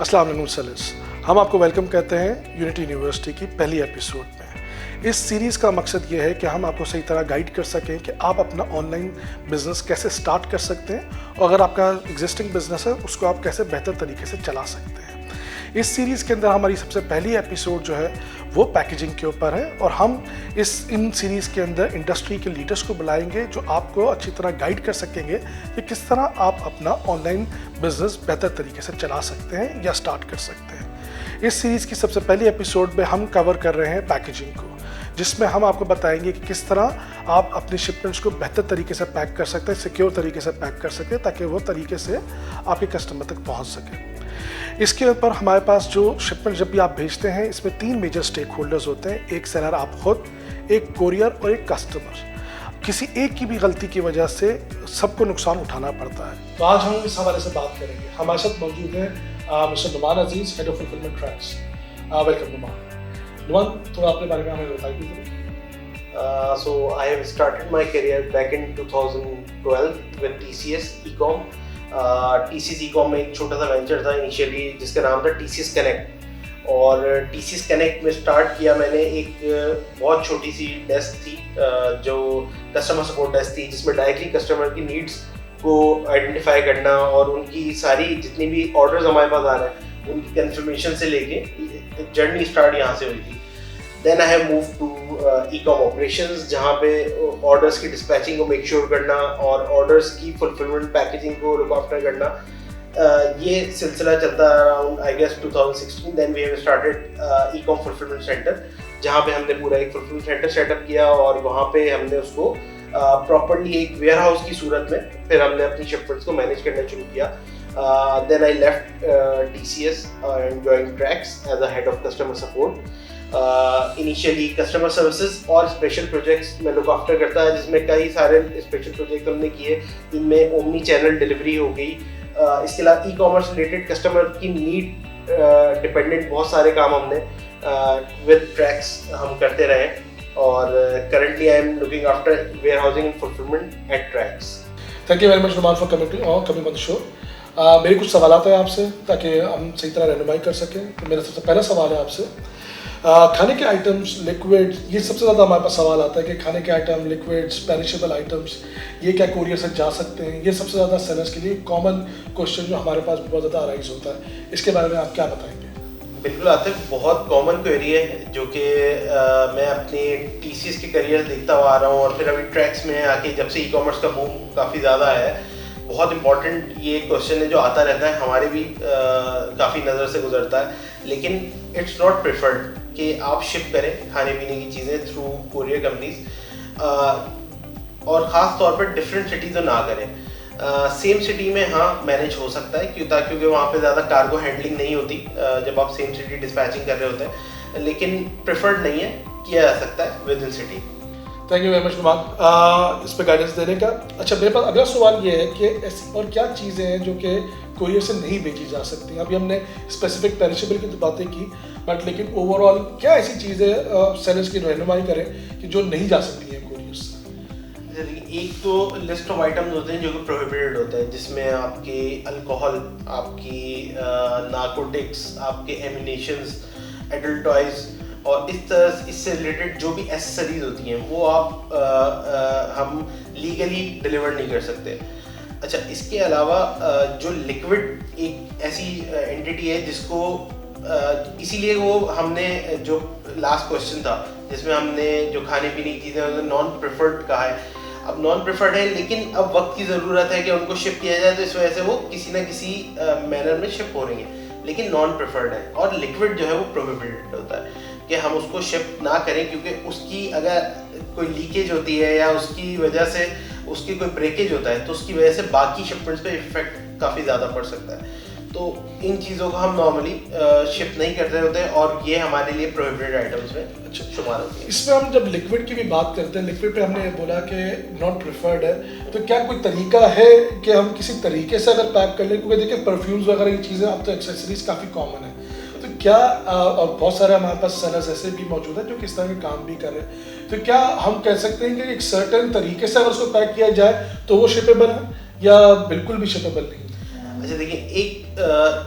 अस्सलाम वालेकुम सेलर्स, हम आपको वेलकम कहते हैं यूनिटी यूनिवर्सिटी की पहली एपिसोड में। इस सीरीज़ का मकसद ये है कि हम आपको सही तरह गाइड कर सकें कि आप अपना ऑनलाइन बिज़नेस कैसे स्टार्ट कर सकते हैं और अगर आपका एग्जिस्टिंग बिज़नेस है उसको आप कैसे बेहतर तरीके से चला सकते हैं। इस सीरीज़ के अंदर हमारी सबसे पहली एपिसोड जो है वो पैकेजिंग के ऊपर है और हम इन सीरीज़ के अंदर इंडस्ट्री के लीडर्स को बुलाएंगे जो आपको अच्छी तरह गाइड कर सकेंगे कि किस तरह आप अपना ऑनलाइन बिजनेस बेहतर तरीके से चला सकते हैं या स्टार्ट कर सकते हैं। इस सीरीज़ की सबसे पहली एपिसोड में हम कवर कर रहे हैं पैकेजिंग को, जिसमें हम आपको बताएंगे कि किस तरह आप अपने शिपमेंट्स को बेहतर तरीके से पैक कर सकते हैं, सिक्योर तरीके से पैक कर सकते हैं ताकि वो तरीके से आपके कस्टमर तक पहुंच सके। इसके ऊपर हमारे पास जो शिपमेंट जब भी आप भेजते हैं इसमें 3 मेजर स्टेक होल्डर्स होते हैं, एक सेलर आप खुद, एक कोरियर और एक कस्टमर। किसी एक की भी गलती की वजह से सबको नुकसान उठाना पड़ता है। तो आज हम इस हवाले से बात करेंगे। हमारे साथ मौजूद है mister Numan Aziz, head of fulfilment Trax. Welcome Numan, थोड़ा अपने बारे में हमें बताइए। So I have started my career back in 2012 with TCS Ecom. TCS Ecom में एक छोटा सा वेंचर था इनिशियली जिसका नाम था TCS Connect, और TCS Connect में स्टार्ट किया मैंने। एक बहुत छोटी सी डेस्क थी जो कस्टमर सपोर्ट डेस्क थी, जिसमें डायरेक्टली कस्टमर की नीड्स को आइडेंटिफाई करना और उनकी सारी जितनी भी ऑर्डर्स हमारे पास आ रहे हैं उनकी कंफर्मेशन से लेके जर्नी स्टार्ट यहाँ से हुई थी। Then I have move to ecom operations, जहाँ पे ऑर्डर्स की डिस्पैचिंग को मेक श्योर करना और ऑर्डर्स की फुलफिलमेंट पैकेजिंग को लुक आफ्टर करना, ये सिलसिला चलता around I guess 2016। Then we have started ecom fulfilment centre, जहाँ पे हमने पूरा एक फुलफिलमेंट सेंटर सेटअप किया और वहाँ पे हमने उसको प्रॉपर्ली एक वेयर हाउस की सूरत में फिर हमने अपनी शिपमेंट्स को मैनेज करना शुरू किया। Then I left TCS and joined Trax as a head of customer support. Initially customer services और स्पेशल प्रोजेक्ट्स में लुक आफ्टर करता है, जिसमें कई सारे स्पेशल प्रोजेक्ट हमने किए। इनमें ओमनी चैनल डिलीवरी हो गई, इसके अलावा ई कॉमर्स रिलेटेड कस्टमर की नीड डिपेंडेंट बहुत सारे काम हमने विद ट्रैक्स हम करते रहे। और currently I am looking after warehousing and fulfilment at Trax. Thank you very much Numan for coming on the show. मेरे कुछ सवाल हैं आपसे ताकि हम सही तरह रहनुमाई कर सकें। तो मेरा सबसे पहला सवाल है आपसे, खाने के आइटम्स, लिक्विड, ये सबसे ज़्यादा हमारे पास सवाल आता है कि खाने के आइटम, लिक्विड्स, पेरिशेबल आइटम्स, ये क्या कोरियर से जा सकते हैं? ये सबसे ज़्यादा सेलर्स के लिए कॉमन क्वेश्चन जो हमारे पास बहुत ज़्यादा अराइज होता है, इसके बारे में आप क्या बताएंगे? बिल्कुल आतिफ, बहुत कॉमन क्वेरी है जो कि मैं अपने TCS के करियर देखता हुआ आ रहा हूँ और फिर अभी ट्रैक्स में आके जब से ई कॉमर्स का बूम काफ़ी ज़्यादा है, बहुत इंपॉर्टेंट ये क्वेश्चन है जो आता रहता है, हमारे भी काफ़ी नज़र से गुजरता है। लेकिन इट्स नॉट प्रेफर्ड कि आप शिप करें खाने पीने की चीज़ें थ्रू कोरियर कंपनीज, और ख़ास तौर पर डिफरेंट सिटीज़ तो ना करें। सेम सिटी में हाँ मैनेज हो सकता है, क्योंकि वहाँ पे ज़्यादा कार्गो हैंडलिंग नहीं होती जब आप सेम सिटी डिस्पैचिंग कर रहे होते हैं, लेकिन प्रेफर्ड नहीं है, किया जा सकता है within city. Thank you very much Numan इस पर गाइडेंस देने का। अच्छा, मेरे पास अगला सवाल ये है कि ऐसी और क्या चीज़ें हैं जो कि कोरियर से नहीं बेची जा सकती? अभी हमने स्पेसिफिक पेरिशेबल की तो बातें की, बट लेकिन ओवरऑल क्या ऐसी चीज़ें सेलर्स की रहनुमाई करें कि जो नहीं जा सकती हैं कोरियर से? एक तो लिस्ट ऑफ आइटम्स होते हैं जो कि प्रोहिबिटेड होते हैं, जिसमें आपके अल्कोहल, आपकी नार्कोटिक्स, आपके एम्यूनेशंस, एडल्ट टॉयज और इस तरह इससे रिलेटेड जो भी एसेसरीज होती हैं वो हम लीगली डिलीवर नहीं कर सकते। अच्छा, इसके अलावा जो लिक्विड एक ऐसी एंटिटी है जिसको इसीलिए वो हमने जो लास्ट क्वेश्चन था जिसमें हमने जो खाने पीने की चीज़ें नॉन प्रेफर्ड कहा है, अब नॉन प्रेफर्ड है लेकिन अब वक्त की ज़रूरत है कि उनको शिप किया जाए, तो इस वजह से वो किसी ना किसी मैनर में शिप हो रही हैं, लेकिन नॉन प्रेफर्ड है। और लिक्विड जो है वो प्रोहिबिटेड होता है कि हम उसको शिप ना करें, क्योंकि उसकी अगर कोई लीकेज होती है या उसकी वजह से उसकी कोई ब्रेकेज होता है तो उसकी वजह से बाकी शिपमेंट्स पे इफेक्ट काफ़ी ज़्यादा पड़ सकता है। तो इन चीज़ों को हम नॉर्मली शिप नहीं करते होते हैं और ये हमारे लिए प्रोहिबिटेड आइटम्स में शुमार होती है। इसमें हम जब लिक्विड की भी बात करते हैं, लिक्विड पे हमने बोला कि नॉट प्रेफर्ड है, तो क्या कोई तरीका है कि हम किसी तरीके से अगर पैक कर लें? क्योंकि देखिए परफ्यूम्स वगैरह ये चीज़ें अब तो एक्सेसरीज काफ़ी कॉमन है, तो क्या और बहुत सारे हमारे पास सेलर्स ऐसे भी मौजूद हैं जो किस तरह के काम भी कर रहे हैं, तो क्या हम कह सकते हैं कि एक सर्टेन तरीके से अगर उसको पैक किया जाए तो वो शिपेबल है या बिल्कुल भी शिपेबल नहीं? अच्छा देखिए,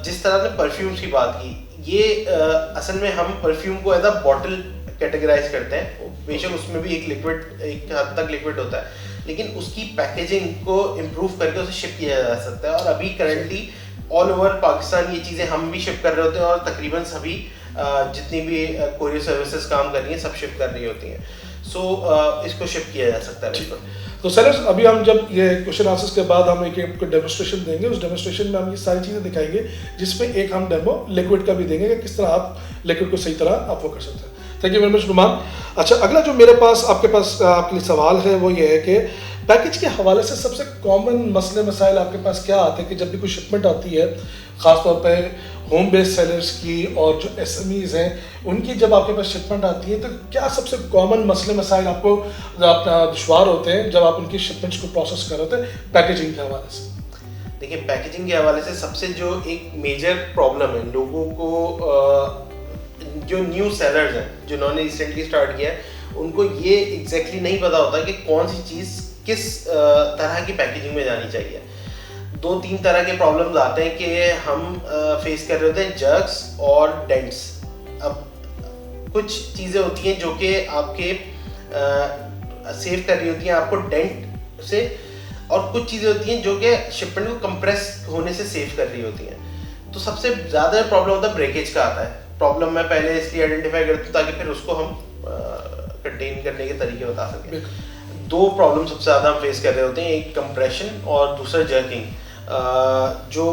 जिस तरह ने परफ्यूम्स की बात की, ये असल में हम परफ्यूम को एज अ बॉटल कैटेगराइज करते हैं। बेशक उसमें भी एक लिक्विड, एक हद तक लिक्विड होता है, लेकिन उसकी पैकेजिंग को इम्प्रूव करके उसे शिप किया जा सकता है। और अभी करंटली ऑल ओवर पाकिस्तान ये चीज़ें हम भी शिप कर रहे होते हैं, और तकरीबन सभी जितनी भी कोरियर सर्विसेज काम कर रही हैं सब शिप कर रही होती हैं। सो इसको शिप किया जा सकता है बिल्कुल। तो सेलर्स, अभी हम जब ये क्वेश्चन आंसर्स के बाद हम एक डेमोस्ट्रेशन देंगे, उस डेमोस्ट्रेशन में हम ये सारी चीज़ें दिखाएंगे, जिसमें एक हम डेमो लिक्विड का भी देंगे कि किस तरह आप लिक्विड को सही तरह आप वो कर सकते हैं। Thank you very much Numan. अच्छा, अगला जो मेरे पास आपके लिए सवाल है वो ये है कि पैकेज के हवाले से सबसे कॉमन मसले मसाइल आपके पास क्या आते हैं कि जब भी कोई शिपमेंट आती है, ख़ासतौर पे होम बेस्ड सेलर्स की और जो SMEs हैं उनकी, जब आपके पास शिपमेंट आती है तो क्या सबसे कॉमन मसले मसाइल आपको अपना दुश्वार होते हैं जब आप उनकी शिपमेंट्स को प्रोसेस कर रहे होते हैं पैकेजिंग के हवाले से? देखिए, पैकेजिंग के हवाले से सबसे जो एक मेजर प्रॉब्लम है लोगों को, जो न्यू सेलर्स हैं जिन्होंने रिसेंटली स्टार्ट किया है, उनको ये एग्जैक्टली नहीं पता होता कि कौन सी चीज़ किस तरह की पैकेजिंग में जानी चाहिए। 2-3 तरह के प्रॉब्लम्स आते हैं कि हम फेस कर रहे होते हैं, जर्क्स और डेंट्स। अब कुछ चीज़ें होती हैं जो कि आपके सेव कर रही होती हैं आपको डेंट से, और कुछ चीज़ें होती हैं जो कि शिपमेंट को कंप्रेस होने से सेव कर रही होती हैं। तो सबसे ज़्यादा प्रॉब्लम होता है ब्रेकेज का आता है। प्रॉब्लम मैं पहले इसलिए आइडेंटिफाई करता हूँ ताकि फिर उसको हम कंटेन करने के तरीके बता सकें। 2 प्रॉब्लम सबसे ज़्यादा हम फेस कर रहे होते हैं, एक कंप्रेशन और दूसरा जर्किंग। जो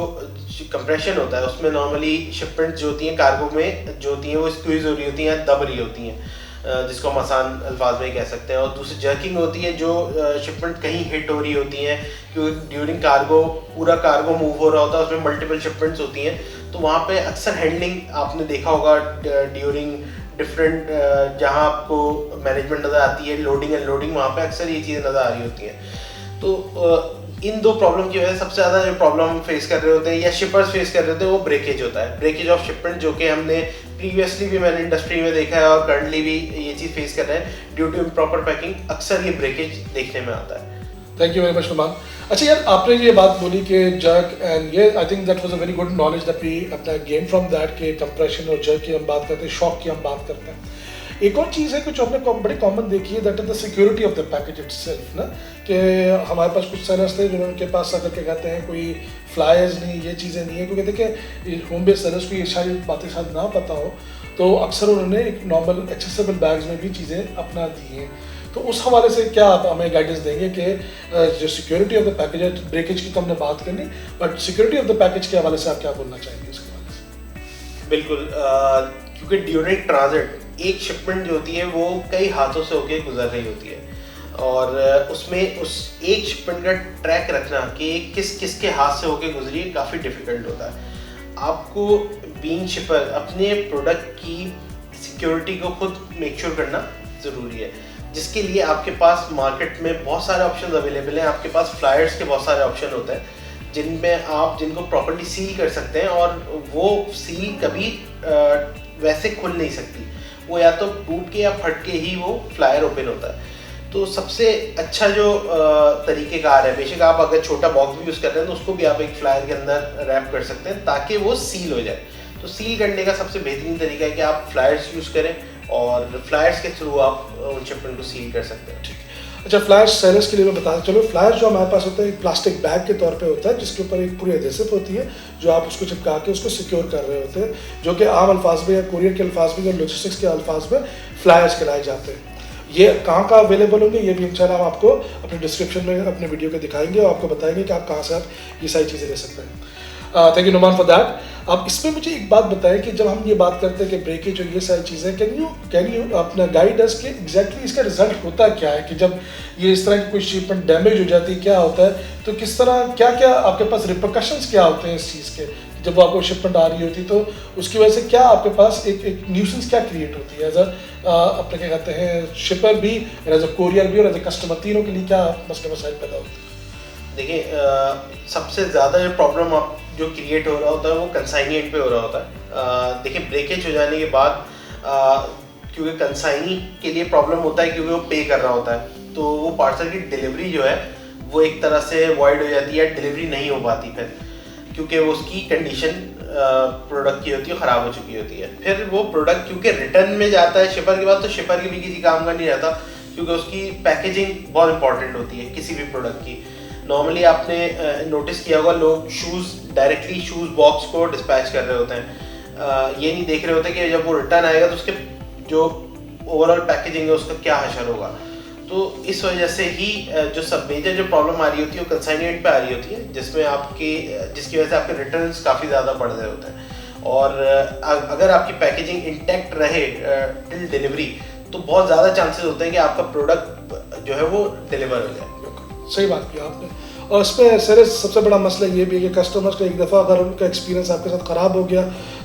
कंप्रेशन होता है उसमें नॉर्मली शिपमेंट जो होती हैं कार्गो में जो होती हैं वो स्क्वीज हो रही होती हैं, दब रही होती हैं, जिसको हम आसान अल्फाज में कह सकते हैं। और दूसरी जर्किंग होती है जो शिपमेंट कहीं हिट हो रही होती हैं, क्योंकि ड्यूरिंग कार्गो पूरा कार्गो मूव हो रहा होता है, उसमें मल्टीपल शिपमेंट्स होती हैं, तो वहाँ पे अक्सर हैंडलिंग आपने देखा होगा ड्यूरिंग डिफरेंट, जहाँ आपको मैनेजमेंट नज़र आती है, लोडिंग एंड लोडिंग, वहाँ पे अक्सर ये चीज़ें नज़र आ रही होती हैं। तो इन 2 प्रॉब्लम की वजह से सबसे ज़्यादा जो प्रॉब्लम हम फेस कर रहे होते हैं या शिपर्स फेस कर रहे होते हैं वो ब्रेकेज होता है, ब्रेकेज ऑफ शिपमेंट, जो कि हमने प्रीवियसली भी मैंने इंडस्ट्री में देखा है और करंटली भी ये चीज़ फेस कर रहे हैं। ड्यू टू इम्प्रॉपर पैकिंग अक्सर ये ब्रेकेज देखने में आता है। Thank you very much Numan. अच्छा यार, आपने ये बात बोली कि जर्क एंड ये, I think that was a very good knowledge that we अपना गेन फ्रॉम दैट के कंप्रेशन और जर्क की हम बात करते हैं, शॉक की हम बात करते हैं। एक और चीज़ है कुछ आपने बड़ी कॉमन देखी है, that is the security of the package itself ना, कि हमारे पास कुछ सेलर्स थे जिनके पास अगर क्या कहते हैं कोई फ्लायर्स नहीं, ये चीज़ें नहीं है, क्योंकि देखिए होम बेस्ड सेलर्स को ये सारी बातें शायद ना पता हो, तो अक्सर उन्होंने एक नॉर्मल एक्सेसिबल बैग्स में भी चीज़ें अपना दी हैं। तो उस हवाले से क्या आप हमें गाइडेंस देंगे कि जो security of the package, breakage की तो हमने बात करनी, but security of the package के हवाले से आप क्या बोलना चाहेंगे इसके हवाले से? बिल्कुल, क्योंकि ड्यूरिंग ट्रांजिट एक शिपमेंट जो होती है वो कई हाथों से होकर गुजर रही होती है, और उसमें उस एक शिपमेंट का ट्रैक रखना कि किस किस के हाथ से होकर गुजरी है काफ़ी डिफिकल्ट होता है। आपको बीइंग शिपर अपने प्रोडक्ट की सिक्योरिटी को खुद मेक श्योर करना ज़रूरी है, जिसके लिए आपके पास मार्केट में बहुत सारे ऑप्शन अवेलेबल हैं। आपके पास फ्लायर्स के बहुत सारे ऑप्शन होते हैं जिनमें आप जिनको प्रॉपर्ली सील कर सकते हैं, और वो सील कभी वैसे खुल नहीं सकती, वो या तो टूट के या फट के ही वो फ्लायर ओपन होता है। तो सबसे अच्छा जो तरीक़ेकार है, बेशक आप अगर छोटा बॉक्स भी यूज़ कर रहे हैं तो उसको भी आप एक फ्लायर के अंदर रैप कर सकते हैं ताकि वो सील हो जाए। तो सील करने का सबसे बेहतरीन तरीका है कि आप फ्लायर्स यूज़ करें, और फ्लायर्स के थ्रू आप उन शिपमेंट को सील कर सकते हैं। ठीक है। अच्छा, फ्लायर्स सेलर्स के लिए मैं बताता चलो, फ्लायर्स जो हमारे पास होता है एक प्लास्टिक बैग के तौर पे होता है जिसके ऊपर एक पूरी एडेसिव होती है जो आप उसको चिपका के उसको सिक्योर कर रहे होते हैं, जो कि आम अल्फाज में या कुरियर के अल्फाज में या लॉजिस्टिक्स के अल्फाज में फ्लायर्स कहलाए जाते हैं। ये कहाँ कहाँ अवेलेबल होंगे ये भी इंशाल्लाह हम आपको अपने डिस्क्रिप्शन में अपने वीडियो के दिखाएंगे और आपको बताएंगे कि आप कहाँ से आप ये सारी चीज़ें ले सकते हैं। Thank you Numan for that. अब इसमें मुझे एक बात बताएं कि जब हम ये बात करते हैं कि ब्रेकेज और ये सारी चीज़ें, कैन यू अपना गाइड अस कि एग्जैक्टली इसका रिजल्ट होता क्या है कि जब ये इस तरह की कोई शिपमेंट डैमेज हो जाती है क्या होता है, तो किस तरह क्या क्या आपके पास रिपरकशंस क्या होते हैं इस चीज़ के, जब आपको शिपमेंट आ रही होती तो उसकी वजह से क्या आपके पास एक न्यूसेंस क्या क्रिएट होती है एज अपने क्या कहते हैं शिपर भी, एज अ कोरियर भी और एज अ कस्टमर, तीनों के लिए क्या मसले मसाइल पैदा होते हैं? देखिए, सबसे ज़्यादा जो प्रॉब्लम आप जो क्रिएट हो रहा होता है वो कंसाइनी एंड पे हो रहा होता है। देखिए, ब्रेकेज हो जाने के बाद क्योंकि कंसाइनी के लिए प्रॉब्लम होता है क्योंकि वो पे कर रहा होता है, तो वो पार्सल की डिलीवरी जो है वो एक तरह से वॉइड हो जाती है, डिलीवरी नहीं हो पाती फिर। क्योंकि वो उसकी कंडीशन प्रोडक्ट की होती है, ख़राब हो चुकी होती है। फिर वो प्रोडक्ट क्योंकि रिटर्न में जाता है शिपर के बाद, तो शिपर की भी किसी काम का नहीं रहता, क्योंकि उसकी पैकेजिंग बहुत इंपॉर्टेंट होती है किसी भी प्रोडक्ट की। नॉर्मली आपने नोटिस किया होगा, लोग शूज़ डायरेक्टली शूज़ बॉक्स को डिस्पैच कर रहे होते हैं, ये नहीं देख रहे होते कि जब वो रिटर्न आएगा तो उसके जो ओवरऑल पैकेजिंग है उसका क्या हशर होगा। तो इस वजह से ही जो सब मेजर जो प्रॉब्लम आ रही होती है वो कंसाइनमेंट पे आ रही होती है, जिसमें जिसकी वजह से आपके रिटर्न्स काफ़ी ज़्यादा बढ़ रहे होते हैं। और अगर आपकी पैकेजिंग इंटैक्ट रहे टिल डिलीवरी, तो बहुत ज़्यादा चांसेस होते हैं कि आपका प्रोडक्ट जो है वो डिलीवर हो जाए। सही बात की आपने। और इसमें सर सबसे बड़ा मसला ये भी है कि कस्टमर्स का एक दफ़ा अगर उनका एक्सपीरियंस आपके साथ ख़राब हो गया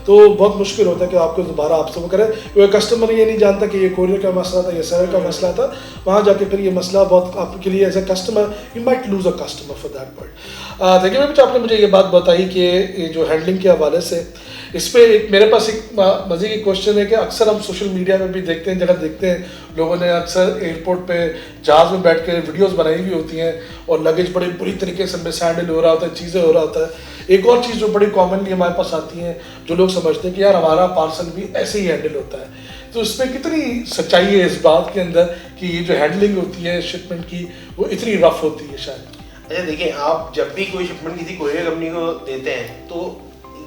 तो बहुत मुश्किल होता है कि आपको दोबारा आपसे वो करें, क्योंकि कस्टमर ये नहीं जानता कि ये कोरियर का मसला था, ये सेलर का मसला था। वहाँ जाके फिर ये मसला बहुत आपके लिए as a customer you might lose a customer for that point. देखिए मैं आपने मुझे ये बात बताई कि ये जो हैंडलिंग के हवाले से, इस पर एक मेरे पास एक मज़े की क्वेश्चन है कि अक्सर हम सोशल मीडिया में भी देखते हैं, जगह देखते हैं लोगों ने अक्सर एयरपोर्ट पे जहाज़ में बैठ कर वीडियोस बनाई हुई होती हैं और लगेज बड़ी बुरी तरीके से मिसहैंडल हो रहा होता है, चीज़ें हो रहा होता है। एक और चीज़ जो बड़ी कॉमनली हमारे पास आती है, जो लोग समझते हैं कि यार हमारा पार्सल भी ऐसे ही हैंडल होता है, तो इसमें कितनी सच्चाई है इस बात के अंदर कि ये जो हैंडलिंग होती है शिपमेंट की वो इतनी रफ होती है शायद? अच्छा देखिए, आप जब भी कोई शिपमेंट किसी कोरियर कंपनी को देते हैं तो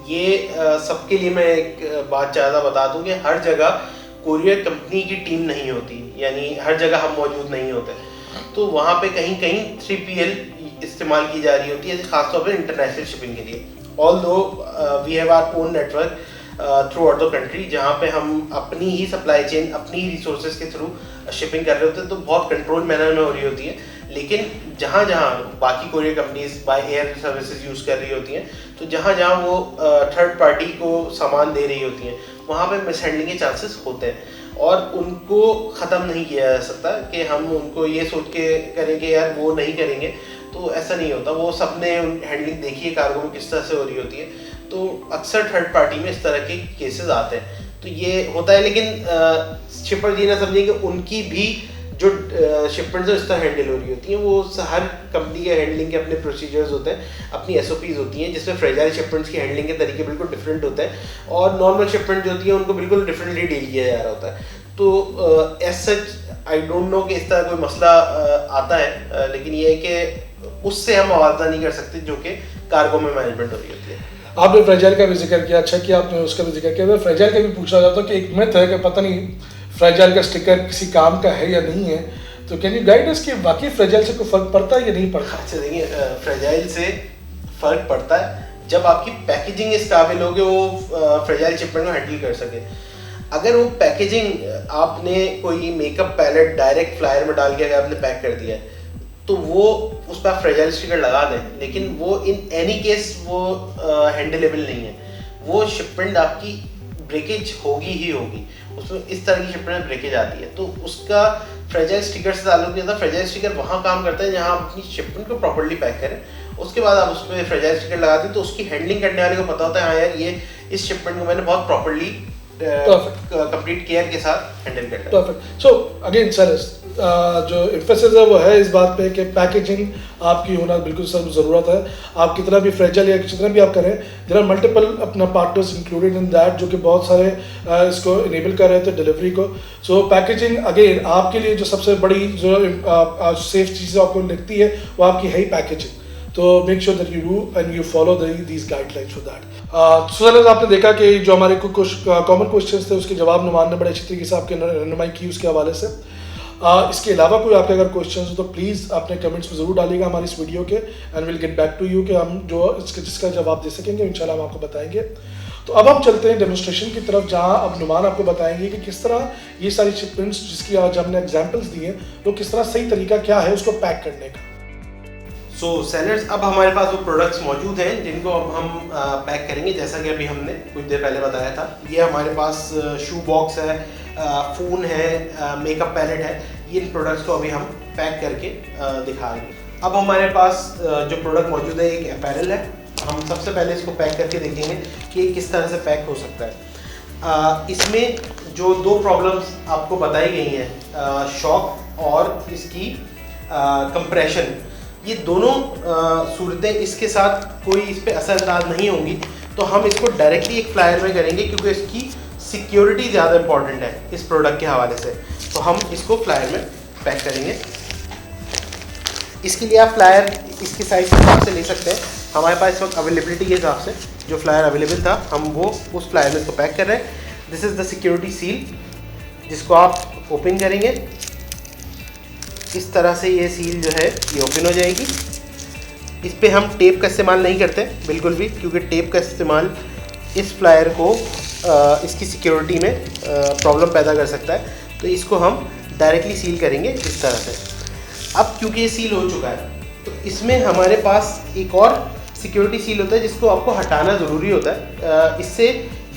ये सबके लिए मैं एक बात ज़्यादा बता दूं कि हर जगह कोरियर कंपनी की टीम नहीं होती, यानी हर जगह हम मौजूद नहीं होते। तो वहाँ पे कहीं कहीं 3PL इस्तेमाल की जा रही होती है, खासतौर पर इंटरनेशनल शिपिंग के लिए। Although we have our own network throughout the country, जहाँ पे हम अपनी ही सप्लाई चेन, अपनी ही रिसोर्सेज के थ्रू शिपिंग कर रहे होते हैं, तो बहुत कंट्रोल मैनर में हो रही होती है। लेकिन जहाँ जहाँ बाकी courier companies by air services use कर रही होती हैं, तो जहाँ जहाँ वो थर्ड पार्टी को सामान दे रही होती हैं, वहाँ पे मिसहैंडलिंग के चांसेस होते हैं। और उनको ख़त्म नहीं किया जा सकता कि हम उनको ये सोच के करेंगे यार वो नहीं करेंगे, तो ऐसा नहीं होता। वो सबने हैंडलिंग देखी है कार्गो में किस तरह से हो रही होती है, तो अक्सर थर्ड पार्टी में इस तरह के केसेस आते हैं, तो ये होता है। लेकिन शिपर जी ना समझें कि उनकी भी जो शिपमेंट्स इस तरह हैंडल हो रही होती हैं, वो हर कंपनी के हैंडलिंग के अपने प्रोसीजर्स होते हैं, अपनी SOPs होती हैं, जिसमें फ्रेजाइल शिपमेंट्स की हैंडलिंग के तरीके बिल्कुल डिफरेंट होते हैं, और नॉर्मल शिपमेंट जो होती है उनको बिल्कुल डिफरेंटली डील किया जा रहा होता है। तो as such I don't know कि इस तरह कोई मसला आता है, लेकिन ये है कि उससे हम आवाज़ नहीं कर सकते जो कि कार्गो में मैनेजमेंट हो रही होती है। आपने फ्रेजाइल का भी जिक्र किया, अच्छा किया आपने उसका भी जिक्र किया। मैं फ्रेजाइल का भी पूछना चाहता हूँ कि एक मिथ है कि पता नहीं फ्रेजाइल का स्टिकर किसी काम का है या नहीं है, तो कैन यू गाइड अस कि वाकई फ्रेजाइल से कोई फर्क पड़ता है या नहीं पड़ता? अच्छा देखिए, फ्रेजाइल से फर्क पड़ता है जब आपकी पैकेजिंग इस काबिल हो कि वो फ्रेजाइल शिपमेंट को हैंडल कर सके। अगर वो पैकेजिंग आपने कोई मेकअप पैलेट डायरेक्ट फ्लायर में डाल के अगर आपने पैक कर दिया है, तो वो उस पर फ्रेजाइल स्टिकर लगा दें, लेकिन वो इन एनी केस वो हैंडलेबल नहीं है। वो शिपमेंट आपकी ब्रेकेज होगी ही होगी, उसमें इस तरह की शिपमेंट ब्रेकेज आती है, तो उसका फ्रेजाइल स्टिकर से ताल्लुक नहीं होता। फ्रेजाइल स्टिकर वहाँ काम करता है जहाँ आप अपनी शिपमेंट को प्रॉपर्ली पैक करें, उसके बाद आप उसमें फ्रेजाइल स्टिकर लगाते हैं, तो उसकी हैंडलिंग करने वाले को पता होता है हाँ यार ये इस शिपमेंट को मैंने बहुत प्रॉपर्ली कंप्लीट केयर के साथ हैंडल करना है। परफेक्ट। सो अगेन सर जो एम्फेसिस है वो है इस बात पे कि पैकेजिंग आपकी होना बिल्कुल सब ज़रूरत है। आप कितना भी फ्रेजाइल या जितना भी आप करें, देयर आर मल्टीपल अपना पार्टनर्स इंक्लूडेड इन दैट जो कि बहुत सारे इसको इनेबल कर रहे थे डिलीवरी को। सो पैकेजिंग अगेन आपके लिए जो सबसे बड़ी जो सेफ चीज़ आपको लगती है वो आपकी है ही पैकेजिंग। तो make sure that you do and you follow these guidelines for that. So आपने देखा कि जो हमारे कुछ कॉमन क्वेश्चंस थे उसके जवाब नुमान ने बड़े अच्छी तरीके से आपके रहनुमाई की उसके हवाले से। इसके अलावा कोई आपके अगर क्वेश्चंस हो तो प्लीज़ अपने कमेंट्स में ज़रूर डालिएगा हमारी इस वीडियो के, and will get back to you कि हम जो जिसका जवाब दे सकेंगे इंशाल्लाह हम आपको बताएंगे। तो अब हम चलते हैं डेमोन्स्ट्रेशन की तरफ, जहां अब नुमान आपको बताएंगे कि किस तरह ये सारी शिपमेंट्स जिसकी आज हमने एग्जाम्पल्स दिए तो किस तरह सही तरीका क्या है उसको पैक करने का। सो सेलर्स, अब हमारे पास वो प्रोडक्ट्स मौजूद हैं जिनको अब हम पैक करेंगे, जैसा कि अभी हमने कुछ देर पहले बताया था। ये हमारे पास शू बॉक्स है, फ़ोन है, मेकअप पैलेट है। इन प्रोडक्ट्स को अभी हम पैक करके दिखाएंगे। अब हमारे पास जो प्रोडक्ट मौजूद है एक अपैरल है। हम सबसे पहले इसको पैक करके देखेंगे कि किस तरह से पैक हो सकता है। इसमें जो दो प्रॉब्लम्स आपको बताई गई हैं, शॉक और इसकी कंप्रेशन, ये दोनों सूरतें इसके साथ कोई इस पर असरअंदाज नहीं होंगी, तो हम इसको डायरेक्टली एक फ्लायर में करेंगे क्योंकि इसकी सिक्योरिटी ज़्यादा इंपॉर्टेंट है इस प्रोडक्ट के हवाले से। तो हम इसको फ्लायर में पैक करेंगे। इसके लिए आप फ्लायर इसकी साइज़ के हिसाब से ले सकते हैं। हमारे पास इस वक्त अवेलेबिलिटी के हिसाब से जो फ्लायर अवेलेबल था हम वो उस फ्लायर में इसको पैक कर रहे हैं। This is the security seal, जिसको आप ओपन करेंगे। इस तरह से ये सील जो है ये ओपन हो जाएगी। इस पे हम टेप का इस्तेमाल नहीं करते बिल्कुल भी, क्योंकि टेप का इस्तेमाल इस फ्लायर को इसकी सिक्योरिटी में प्रॉब्लम पैदा कर सकता है। तो इसको हम डायरेक्टली सील करेंगे इस तरह से। अब क्योंकि ये सील हो चुका है तो इसमें हमारे पास एक और सिक्योरिटी सील होता है जिसको आपको हटाना ज़रूरी होता है। इससे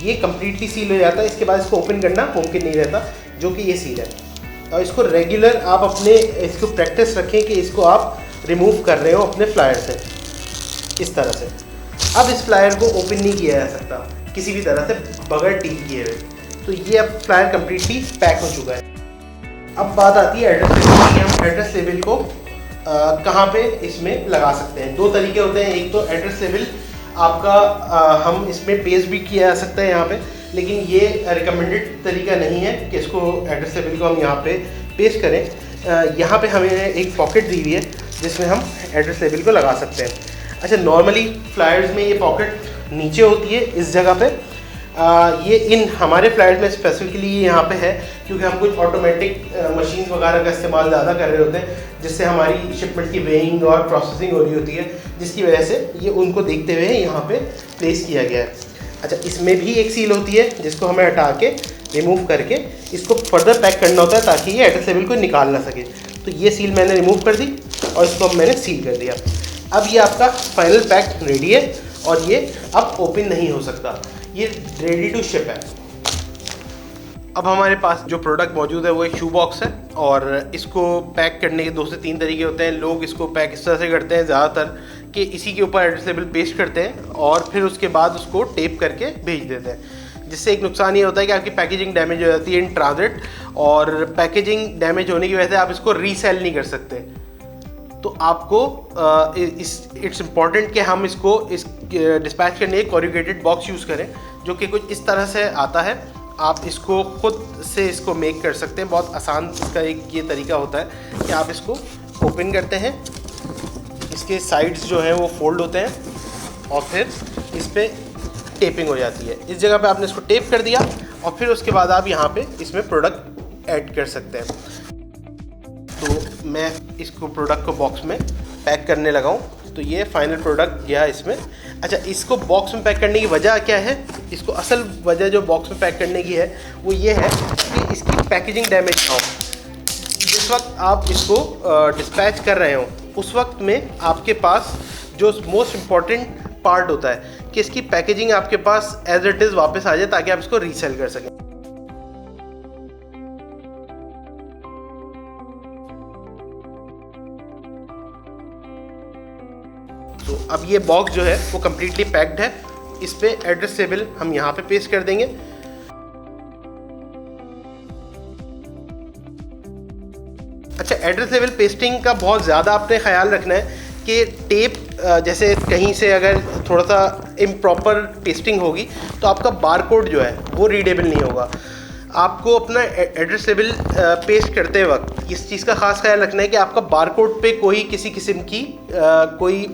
ये कम्प्लीटली सील हो जाता है। इसके बाद इसको ओपन करना मुमकिन नहीं रहता, जो कि ये सील है। और इसको रेगुलर आप अपने इसको प्रैक्टिस रखें कि इसको आप रिमूव कर रहे हो अपने फ्लायर से इस तरह से। अब इस फ्लायर को ओपन नहीं किया जा सकता किसी भी तरह से बगैर डील किए हुए। तो ये अब फ्लायर कम्प्लीटली पैक हो चुका है। अब बात आती है एड्रेस लेबल की। हम एड्रेस लेबल को कहाँ पे इसमें लगा सकते हैं। दो तरीके होते हैं। एक तो एड्रेस लेबल आपका हम इसमें पेस्ट भी किया जा सकता है यहाँ पे, लेकिन ये रिकमेंडेड तरीका नहीं है कि इसको एड्रेस लेबल को हम यहाँ पे पेस्ट करें। यहाँ पे हमें एक पॉकेट दी हुई है जिसमें हम एड्रेस लेबल को लगा सकते हैं। अच्छा, नॉर्मली फ्लायर्स में ये पॉकेट नीचे होती है इस जगह पे। ये इन हमारे फ्लायर्स में स्पेसिफिकली यहाँ पे है क्योंकि हम कुछ ऑटोमेटिक मशीन्स वगैरह का इस्तेमाल ज़्यादा कर रहे होते हैं, जिससे हमारी शिपमेंट की वेइंग और प्रोसेसिंग हो रही होती है, जिसकी वजह से ये उनको देखते हुए यहाँ पे प्लेस किया गया है। अच्छा, इसमें भी एक सील होती है जिसको हमें हटा के रिमूव करके इसको फर्दर पैक करना होता है ताकि ये एड्रेस लेबल को निकाल ना सके। तो ये सील मैंने रिमूव कर दी और इसको अब मैंने सील कर दिया। अब ये आपका फाइनल पैक रेडी है और ये अब ओपन नहीं हो सकता। ये रेडी टू शिप है। अब हमारे पास जो प्रोडक्ट मौजूद है वो एक शू बॉक्स है और इसको पैक करने के 2 से 3 तरीके होते हैं। लोग इसको पैक इस तरह से करते हैं ज़्यादातर कि इसी के ऊपर एड्रेस लेबल पेस्ट करते हैं और फिर उसके बाद उसको टेप करके भेज देते हैं, जिससे एक नुकसान ये होता है कि आपकी पैकेजिंग डैमेज हो जाती है इन ट्रांजिट, और पैकेजिंग डैमेज होने की वजह से आप इसको रीसेल नहीं कर सकते। तो आपको इट्स इम्पॉर्टेंट कि हम इसको इस डिस्पैच करने एक कोरुगेटेड बॉक्स यूज़ करें जो कि कुछ इस तरह से आता है। आप इसको खुद से इसको मेक कर सकते हैं। बहुत आसान इसका एक ये तरीका होता है कि आप इसको ओपन करते हैं, इसके साइड्स जो हैं वो फोल्ड होते हैं और फिर इस पर टेपिंग हो जाती है। इस जगह पे आपने इसको टेप कर दिया और फिर उसके बाद आप यहाँ पे इसमें प्रोडक्ट ऐड कर सकते हैं। तो मैं इसको प्रोडक्ट को बॉक्स में पैक करने लगा हूँ। तो ये फाइनल प्रोडक्ट गया इसमें। अच्छा, इसको बॉक्स में पैक करने की वजह क्या है? इसको असल वजह जो बॉक्स में पैक करने की है वो ये है कि इसकी पैकेजिंग डैमेज ना हो। जिस वक्त आप इसको डिस्पैच कर रहे हो उस वक्त में आपके पास जो मोस्ट इम्पॉर्टेंट पार्ट होता है कि इसकी पैकेजिंग आपके पास एज इट इज़ वापस आ जाए ताकि आप इसको रीसेल कर सकें। तो अब ये बॉक्स जो है वो कम्प्लीटली पैक्ड है। इस पे एड्रेस लेबल हम यहाँ पे पेस्ट कर देंगे। अच्छा, एड्रेस लेबल पेस्टिंग का बहुत ज़्यादा आपने ख्याल रखना है कि टेप जैसे कहीं से अगर थोड़ा सा इम्प्रॉपर पेस्टिंग होगी तो आपका बारकोड जो है वो रीडेबल नहीं होगा। आपको अपना एड्रेस लेबल पेस्ट करते वक्त इस चीज़ का ख़ास ख्याल रखना है कि आपका बारकोड पे कोई किसी किस्म की कोई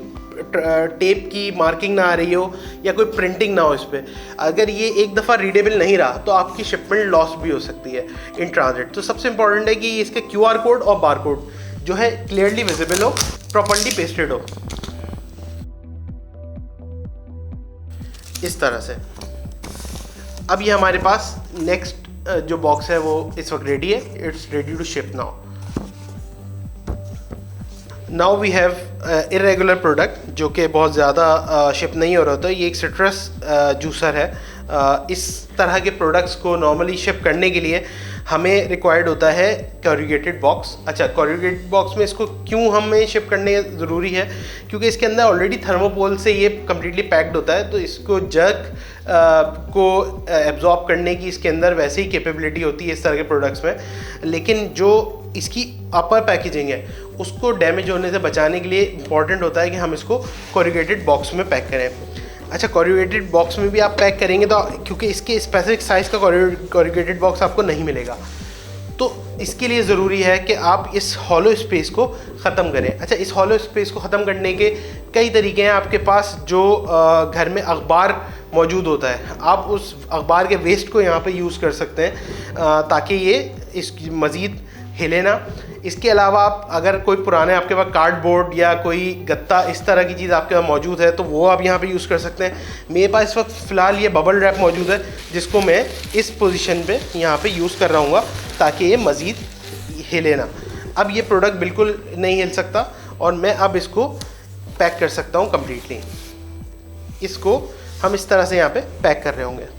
टेप की मार्किंग ना आ रही हो या कोई प्रिंटिंग ना हो इस पर। अगर ये एक दफ़ा रीडेबल नहीं रहा तो आपकी शिपमेंट लॉस भी हो सकती है इन ट्रांजिट। तो सबसे इम्पॉर्टेंट है कि इसके QR कोड और बार कोड जो है क्लियरली विजिबल हो, प्रॉपर्ली पेस्टेड हो इस तरह से। अब ये हमारे पास नेक्स्ट जो बॉक्स है वो इस वक्त रेडी है। It's ready to ship now. Now we have irregular product जो कि बहुत ज़्यादा शिप नहीं हो रहा होता। ये एक सिट्रस जूसर है। इस तरह के प्रोडक्ट्स को नॉर्मली शिप करने के लिए हमें रिक्वायर्ड होता है कोरुगेटेड बॉक्स। अच्छा, कोरुगेटेड बॉक्स में इसको क्यों हमें शिप करने ज़रूरी है? क्योंकि इसके अंदर ऑलरेडी थर्मोपोल से ये कम्प्लीटली पैक्ड होता है, तो इसको जर्क को एब्जॉर्ब करने की इसके अंदर वैसे ही कैपेबिलिटी होती है इस तरह के प्रोडक्ट्स में। लेकिन जो इसकी अपर पैकेजिंग है उसको डैमेज होने से बचाने के लिए इम्पॉर्टेंट होता है कि हम इसको कोरुगेटेड बॉक्स में पैक करें। अच्छा, कोरुगेटेड बॉक्स में भी आप पैक करेंगे तो क्योंकि इसके स्पेसिफिक साइज़ का कोरुगेटेड बॉक्स आपको नहीं मिलेगा, तो इसके लिए ज़रूरी है कि आप इस हॉलो स्पेस को ख़त्म करें। अच्छा, इस हॉलो स्पेस को ख़त्म करने के कई तरीके हैं आपके पास। जो घर में अखबार मौजूद होता है, आप उस अखबार के वेस्ट को यहाँ पे यूज़ कर सकते हैं ताकि ये इसकी मज़ीद हिले ना। इसके अलावा आप अगर कोई पुराने आपके पास कार्डबोर्ड या कोई गत्ता इस तरह की चीज़ आपके पास मौजूद है तो वो आप यहाँ पे यूज़ कर सकते हैं। मेरे पास इस वक्त फ़िलहाल ये बबल रैप मौजूद है जिसको मैं इस पोजीशन पे यहाँ पे यूज़ कर रहा हूँ ताकि ये मज़ीद हिले ना। अब ये प्रोडक्ट बिल्कुल नहीं हिल सकता और मैं अब इसको पैक कर सकता हूँ कम्प्लीटली। इसको हम इस तरह से यहाँ पे पैक कर रहे होंगे।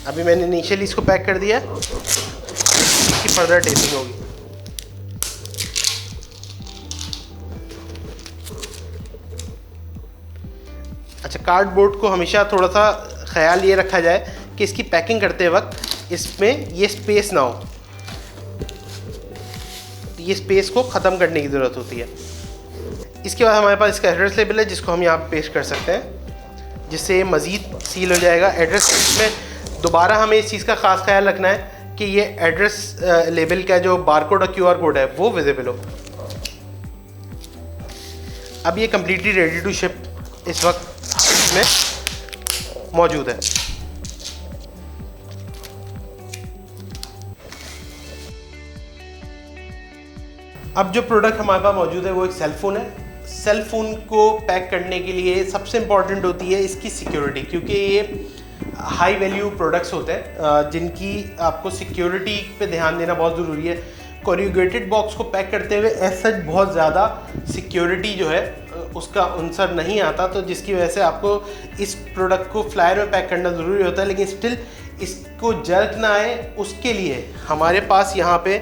अभी मैंने इनिशियली इसको पैक कर दिया है, इसकी फर्दर टेपिंग होगी। अच्छा, कार्डबोर्ड को हमेशा थोड़ा सा ख्याल ये रखा जाए कि इसकी पैकिंग करते वक्त इसमें ये स्पेस ना हो, ये स्पेस को ख़त्म करने की ज़रूरत होती है। इसके बाद हमारे पास इसका एड्रेस लेबल है जिसको हम यहाँ पे पेस्ट कर सकते हैं, जिससे मज़ीद सील हो जाएगा। एड्रेस में दोबारा हमें इस चीज़ का ख़ास ख्याल रखना है कि ये एड्रेस लेबल का जो बारकोड और QR कोड है वो विजिबल हो। अब ये कम्प्लीटली रेडी टू शिप इस वक्त में मौजूद है। अब जो प्रोडक्ट हमारे पास मौजूद है वो एक सेल फ़ोन है। सेल फ़ोन को पैक करने के लिए सबसे इम्पॉर्टेंट होती है इसकी सिक्योरिटी, क्योंकि ये हाई वैल्यू प्रोडक्ट्स होते हैं जिनकी आपको सिक्योरिटी पे ध्यान देना बहुत ज़रूरी है। कोरुगेटेड बॉक्स को पैक करते हुए एज सच बहुत ज़्यादा सिक्योरिटी जो है उसका आंसर नहीं आता, तो जिसकी वजह से आपको इस प्रोडक्ट को फ्लायर में पैक करना ज़रूरी होता है। लेकिन स्टिल इसको जर्क ना आए उसके लिए हमारे पास यहाँ पे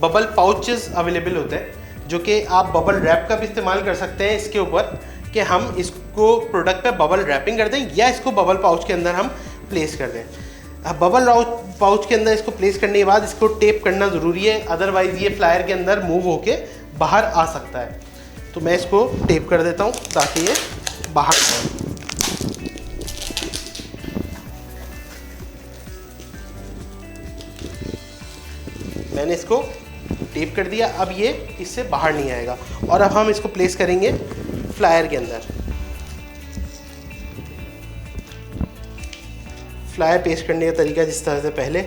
बबल पाउचेस अवेलेबल होते हैं, जो कि आप बबल रैप का भी इस्तेमाल कर सकते हैं इसके ऊपर कि हम इसको प्रोडक्ट पे बबल रैपिंग कर दें या इसको बबल पाउच के अंदर हम प्लेस कर दें। अब बबल पाउच के अंदर इसको प्लेस करने के बाद इसको टेप करना ज़रूरी है, अदरवाइज़ ये फ्लायर के अंदर मूव होके बाहर आ सकता है। तो मैं इसको टेप कर देता हूँ ताकि ये बाहर आए। मैंने इसको टेप कर दिया, अब ये इससे बाहर नहीं आएगा। और अब हम इसको प्लेस करेंगे फ्लायर के अंदर। फ्लायर पेस्ट करने का तरीका जिस तरह से पहले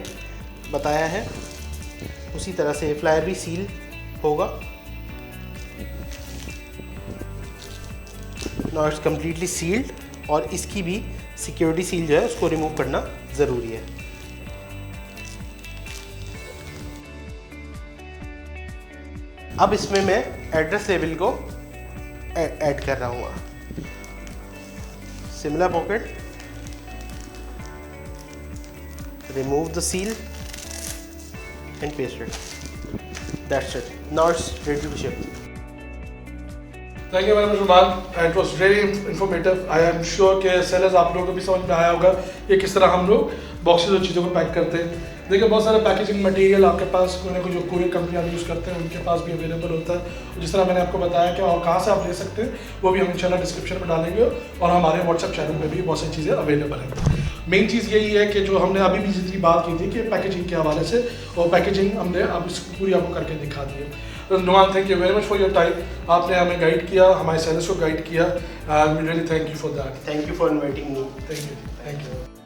बताया है उसी तरह से फ्लायर भी सील होगा। नाउ इट्स कम्प्लीटली सील्ड और इसकी भी सिक्योरिटी सील जो है उसको रिमूव करना ज़रूरी है। अब इसमें मैं एड्रेस लेबल को ऐड कर रहा हूँ। Similar pocket, remove the seal and paste it. That's it. Now it's ready to ship. Thank you very much Ruman, and it was very informative. I am sure कि sellers आप लोगों को भी समझ में आया होगा कि किस तरह हम लोग बॉक्सेस और चीज़ों को पैक करते हैं। देखिए, बहुत सारे पैकेजिंग मटेरियल आपके पास कोई ना कोई जो कोरियर कंपनी आप यूज़ करते हैं उनके पास भी अवेलेबल होता है। जिस तरह मैंने आपको बताया कि और कहाँ से आप ले सकते हैं वो भी हम इंशाल्लाह डिस्क्रिप्शन में डालेंगे, और हमारे व्हाट्सएप चैनल पे भी बहुत सारी चीज़ें अवेलेबल हैं। मेन चीज़ यही है कि जो हमने अभी भी जितनी बात की थी कि पैकेजिंग के हवाले से, और पैकेजिंग हमने अब पूरी आपको करके दिखा दी है। Numan, thank you very much for your time. आपने हमें गाइड किया, हमारे सेलर्स को गाइड किया, we really thank you for that. Thank you for inviting me. Thank you.